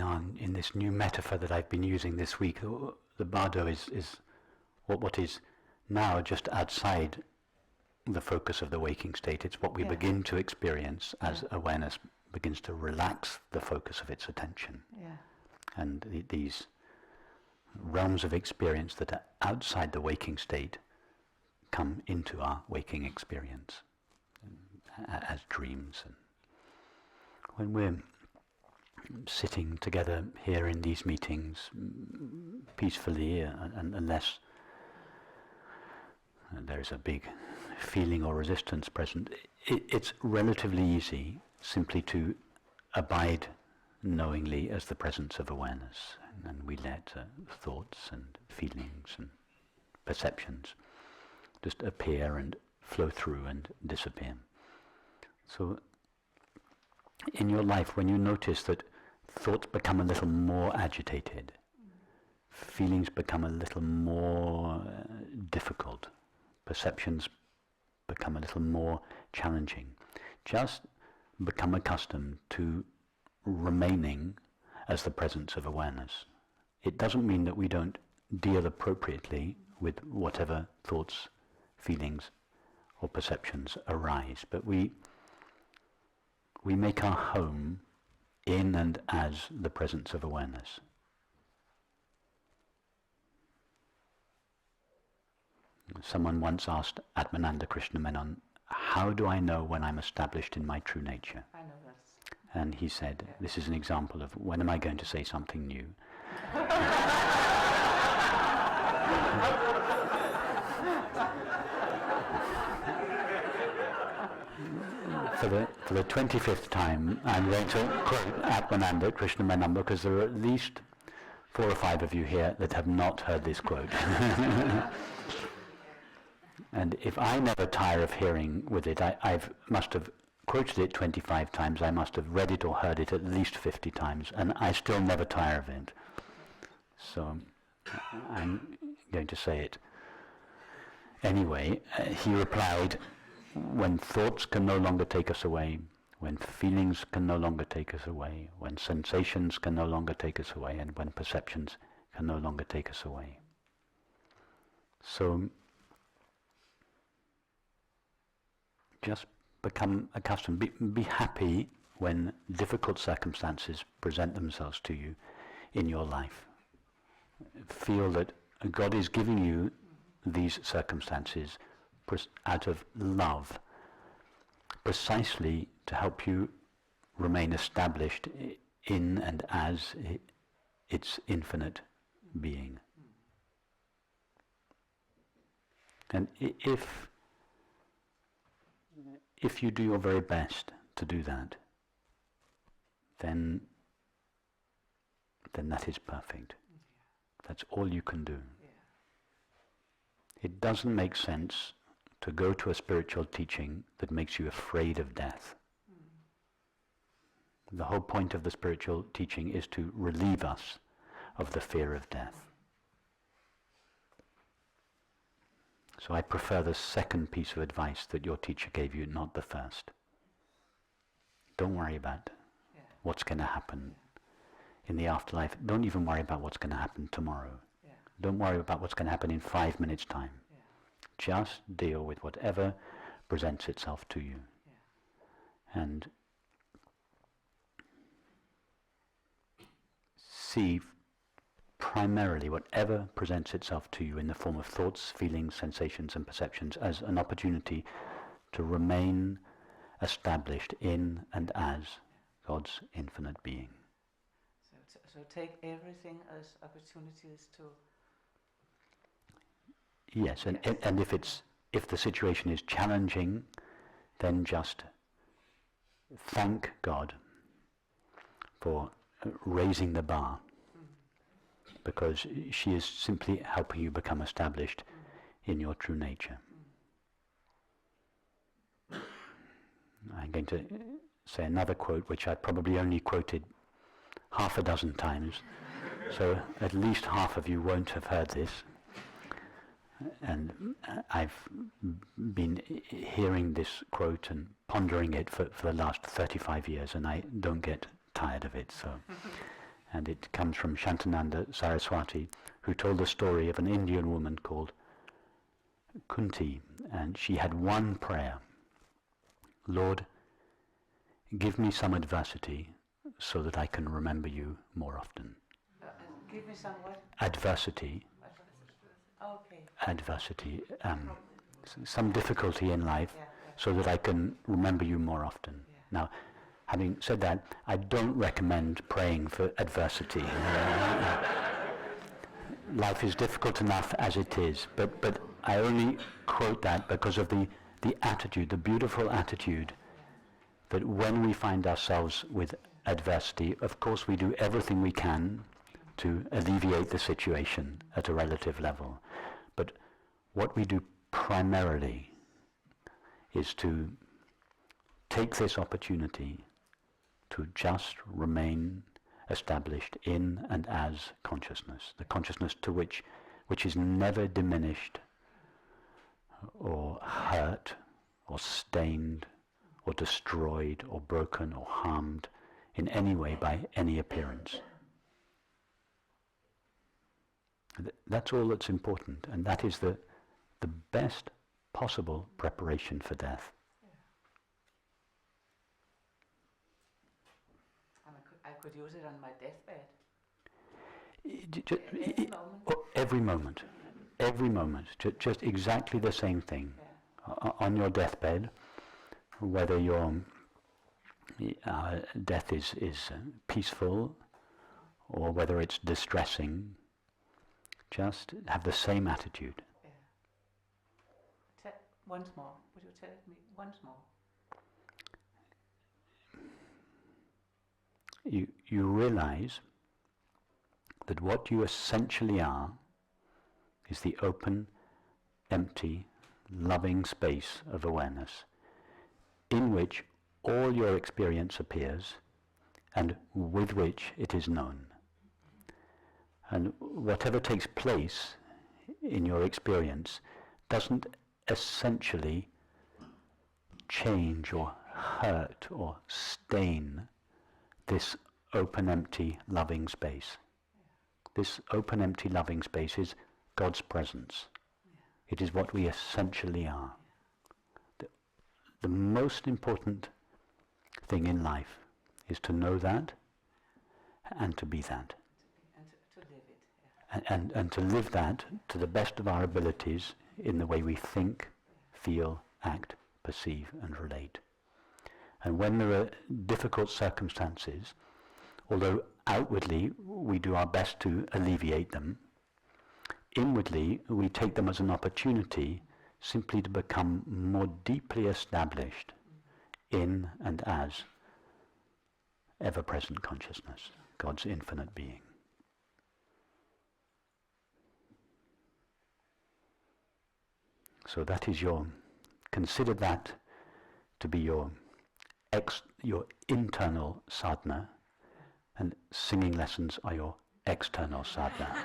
on in this new metaphor that I've been using this week. The bardo is what is now just outside the focus of the waking state. It's what we begin to experience as awareness begins to relax the focus of its attention. Yeah. And these realms of experience that are outside the waking state come into our waking experience as dreams. And when we're sitting together here in these meetings peacefully, and unless there is a big feeling or resistance present, it's relatively easy simply to abide knowingly as the presence of awareness, and we let thoughts and feelings and perceptions just appear and flow through and disappear. So in your life, when you notice that thoughts become a little more agitated, feelings become a little more difficult, perceptions become a little more challenging, just become accustomed to remaining as the presence of awareness. It doesn't mean that we don't deal appropriately with whatever thoughts, feelings or perceptions arise, but we make our home in and as the presence of awareness. Someone once asked Atmananda Krishna Menon, how do I know when I'm established in my true nature? I know that. And he said, this is an example of when am I going to say something new? For the 25th time, I'm going to quote Atmananda Krishna Menon, because there are at least 4 or 5 of you here that have not heard this quote. And if I never tire of hearing with it, I must have quoted it 25 times, I must have read it or heard it at least 50 times, and I still never tire of it. So I'm going to say it. Anyway, he replied, when thoughts can no longer take us away, when feelings can no longer take us away, when sensations can no longer take us away, and when perceptions can no longer take us away. So just become accustomed, be happy when difficult circumstances present themselves to you in your life. Feel that God is giving you these circumstances out of love, precisely to help you remain established in and as its infinite being. And if you do your very best to do that, then that is perfect. That's all you can do. It doesn't make sense to go to a spiritual teaching that makes you afraid of death. The whole point of the spiritual teaching is to relieve us of the fear of death. So I prefer the second piece of advice that your teacher gave you, not the first. Don't worry about what's going to happen in the afterlife. Don't even worry about what's going to happen tomorrow. Don't worry about what's going to happen in 5 minutes' time. Just deal with whatever presents itself to you. And see primarily whatever presents itself to you in the form of thoughts, feelings, sensations and perceptions as an opportunity to remain established in and as God's infinite being. So take everything as opportunities to... Yes, and if the situation is challenging, then just thank God for raising the bar, because she is simply helping you become established in your true nature. I'm going to say another quote, which I probably only quoted half a dozen times, so at least half of you won't have heard this. And I've been hearing this quote and pondering it for the last 35 years, and I don't get tired of it. So, and it comes from Shantananda Saraswati, who told the story of an Indian woman called Kunti, and she had one prayer: Lord, give me some adversity so that I can remember you more often. Give me some what? Adversity. Okay. Adversity. Some difficulty in life, so that I can remember you more often. Yeah. Now, having said that, I don't recommend praying for adversity. Life is difficult enough as it is, but I only quote that because of the attitude, the beautiful attitude, that when we find ourselves with adversity, of course we do everything we can to alleviate the situation at a relative level. But what we do primarily is to take this opportunity to just remain established in and as consciousness, the consciousness to which is never diminished or hurt or stained or destroyed or broken or harmed in any way by any appearance. That's all that's important, and that is the best possible preparation for death. And I could use it on my deathbed. Every moment. Every moment. Just exactly the same thing. Yeah. On your deathbed, whether your death is peaceful or whether it's distressing, just have the same attitude. Yeah. Once more. Would you tell me once more? You realize that what you essentially are is the open, empty, loving space of awareness in which all your experience appears and with which it is known. And whatever takes place in your experience doesn't essentially change or hurt or stain this open, empty, loving space. This open, empty, loving space is God's presence. It is what we essentially are. The most important thing in life is to know that and to be that. And to live it. And to live that to the best of our abilities in the way we think, feel, act, perceive and relate. And when there are difficult circumstances, although outwardly we do our best to alleviate them, inwardly we take them as an opportunity simply to become more deeply established in and as ever-present consciousness, God's infinite being. So that is consider that to be your internal sadhana, and singing lessons are your external sadhana.